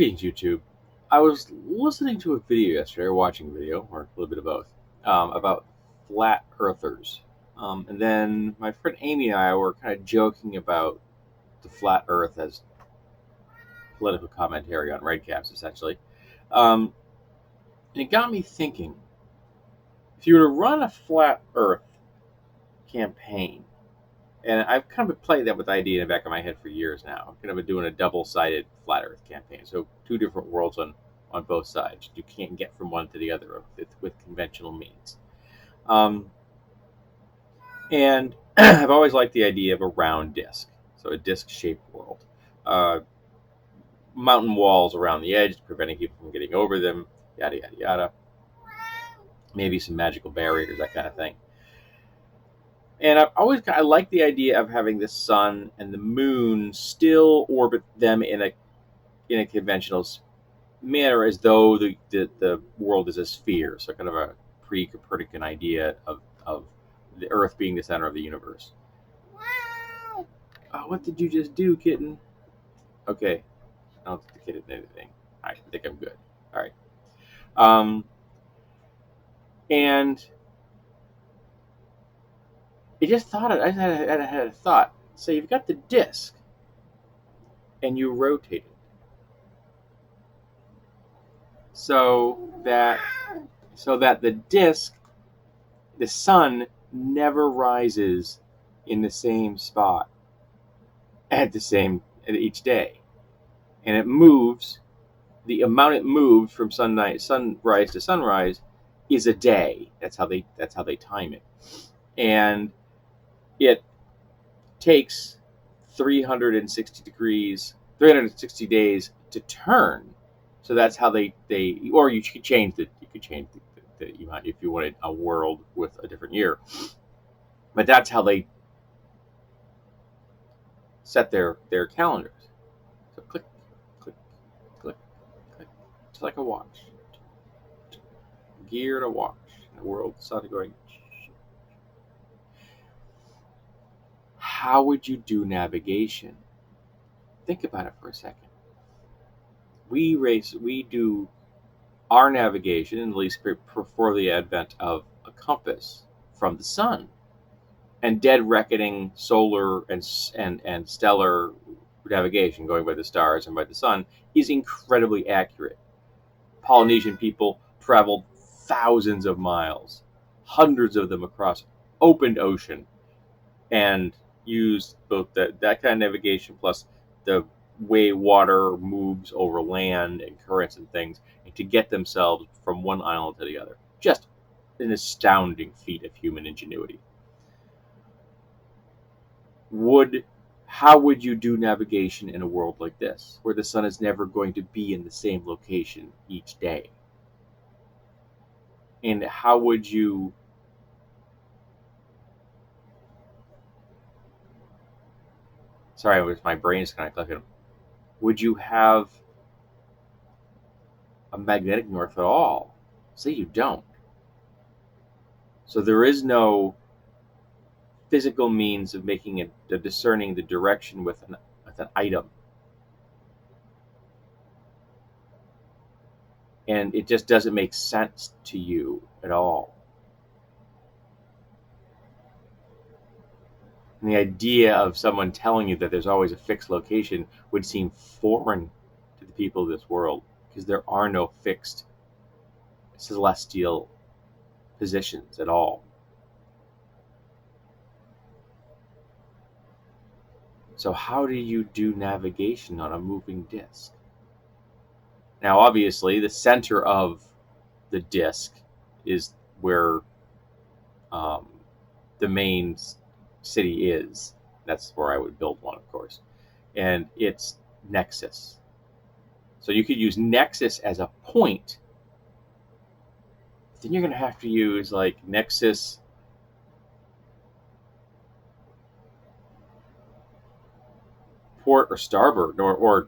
Greetings, YouTube. I was listening to a video yesterday, or watching a video, or a little bit of both, about flat earthers. And then my friend Amy and I were kind of joking about the flat earth as political commentary on red caps, essentially. Um, and it got me thinking, if you were to run a flat earth campaign, and I've kind of played that with the idea in the back of my head for years now. I've kind of been doing a double-sided flat Earth campaign, so two different worlds on both sides. You can't get from one to the other with conventional means. And I've always liked the idea of a round disk, so a disk-shaped world. Uh, Mountain walls around the edge, preventing people from getting over them, yada yada yada. Maybe some magical barriers, that kind of thing. And I like the idea of having the sun and the moon still orbit them in a conventional manner, as though the world is a sphere. So kind of a pre-Copernican idea of the Earth being the center of the universe. Wow. Oh, what did you just do, kitten? Okay, I don't think the kitten did anything. I think I'm good. All right. And I had a thought. So you've got the disk, and you rotate it so that the disk, the sun, never rises in the same spot at each day, and it moves. The amount it moves from sunrise to sunrise is a day. That's how they time it, and it takes 360 days to turn. So that's how they or you could change the amount if you wanted a world with a different year. But that's how they set their calendars. So click, click, click, click. It's like a watch. Gear to watch. The world started going. How would you do navigation? Think about it for a second. We do our navigation, at least before the advent of a compass, from the sun. And dead reckoning solar and stellar navigation, going by the stars and by the sun, is incredibly accurate. Polynesian people traveled thousands of miles, hundreds of them across open ocean, and used both that kind of navigation plus the way water moves over land and currents and things, and to get themselves from one island to the other. Just an astounding feat of human ingenuity. How would you do navigation in a world like this, where the sun is never going to be in the same location each day? And how would you my brain is kind of clicking. Would you have a magnetic north at all? Say you don't. So there is no physical means of discerning the direction with an item. And it just doesn't make sense to you at all. And the idea of someone telling you that there's always a fixed location would seem foreign to the people of this world, because there are no fixed celestial positions at all. So how do you do navigation on a moving disk? Now, obviously, the center of the disk is where the main city is. That's where I would build one, of course. And it's Nexus. So you could use Nexus as a point. Then you're going to have to use like Nexus port or starboard, or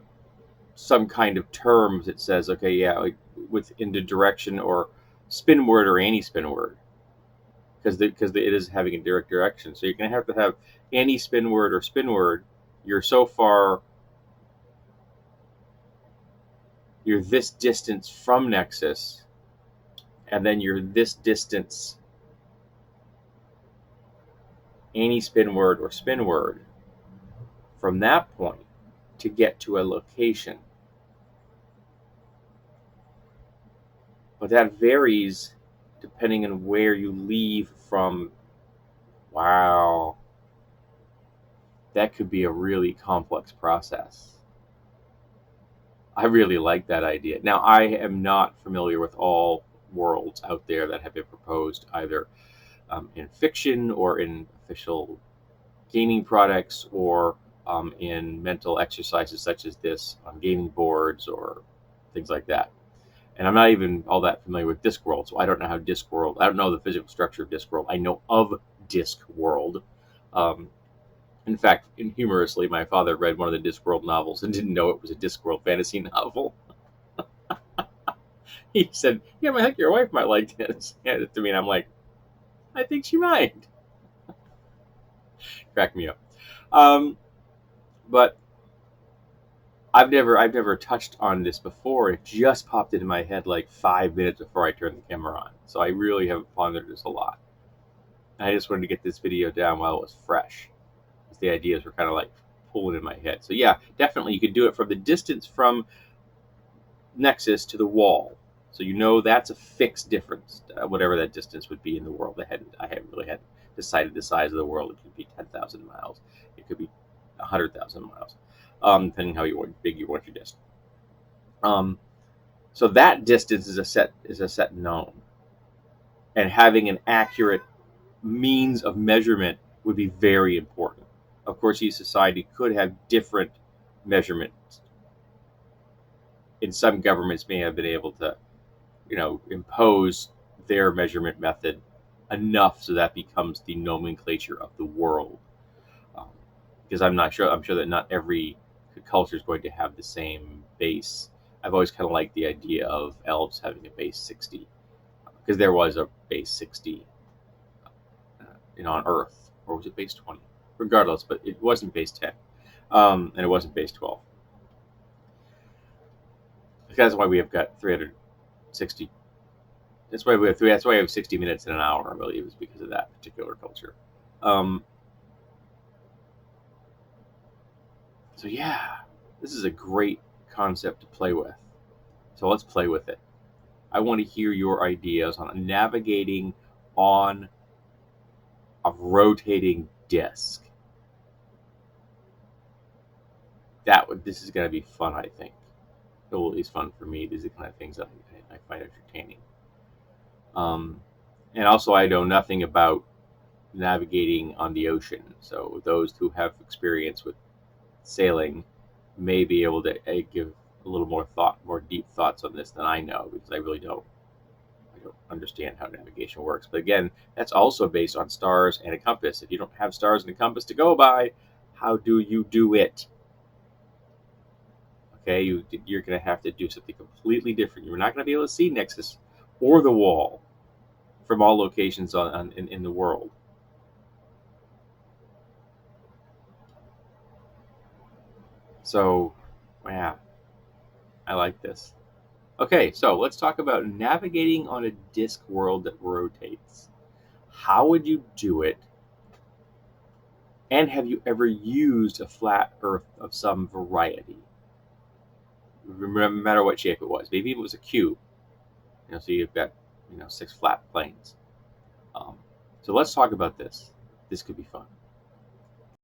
some kind of terms that says, okay, yeah, like within the direction or spinward or anti-spinward, because it is having a direct direction. So you're going to have anti-spinward or spinward. You're so far you're this distance from Nexus, and then you're this distance anti-spinward or spinward from that point to get to a location. But that varies depending on where you leave from. Wow, that could be a really complex process. I really like that idea. Now, I am not familiar with all worlds out there that have been proposed, either in fiction or in official gaming products, or in mental exercises such as this on gaming boards or things like that. And I'm not even all that familiar with Discworld, so I don't know how Discworld. I don't know the physical structure of Discworld. I know of Discworld. Um, in fact, humorously, my father read one of the Discworld novels and didn't know it was a Discworld fantasy novel. He said, "Yeah, I think your wife might like this." He handed it to me, and I'm like, "I think she might." Crack me up. Um, but I've never touched on this before. It just popped into my head like 5 minutes before I turned the camera on. So I really haven't pondered this a lot. And I just wanted to get this video down while it was fresh, because the ideas were kind of like pulling in my head. So yeah, definitely you could do it from the distance from Nexus to the wall. So you know that's a fixed difference, whatever that distance would be in the world. I haven't really had decided the size of the world. It could be 10,000 miles. It could be 100,000 miles, depending how big you want your disk. So that distance is a set known, and having an accurate means of measurement would be very important. Of course, each society could have different measurements. And some governments may have been able to, impose their measurement method enough so that becomes the nomenclature of the world. Um, because I'm sure that not every culture is going to have the same base. I've always kind of liked the idea of elves having a base 60, because there was a base 60, on Earth, or was it base 20? Regardless, but it wasn't base 10, and it wasn't base 12. That's why we have got 360. That's why we have 3. That's why we have 60 minutes in an hour. I believe is because of that particular culture. Um, so yeah, this is a great concept to play with. So let's play with it. I want to hear your ideas on navigating on a rotating disc. This is going to be fun, I think. It will at least fun for me. These are the kind of things that I find entertaining. And also, I know nothing about navigating on the ocean. So those who have experience with sailing may be able to give a little more deep thoughts on this than I know, because I really don't. I don't understand how navigation works. But again, that's also based on stars and a compass. If you don't have stars and a compass to go by, how do you do it? Okay, you're going to have to do something completely different. You're not going to be able to see Nexus or the wall from all locations in the world. So, yeah, I like this. Okay, so let's talk about navigating on a disk world that rotates. How would you do it? And have you ever used a flat Earth of some variety? No matter what shape it was. Maybe it was a cube. So you've got 6 flat planes. So let's talk about this. This could be fun.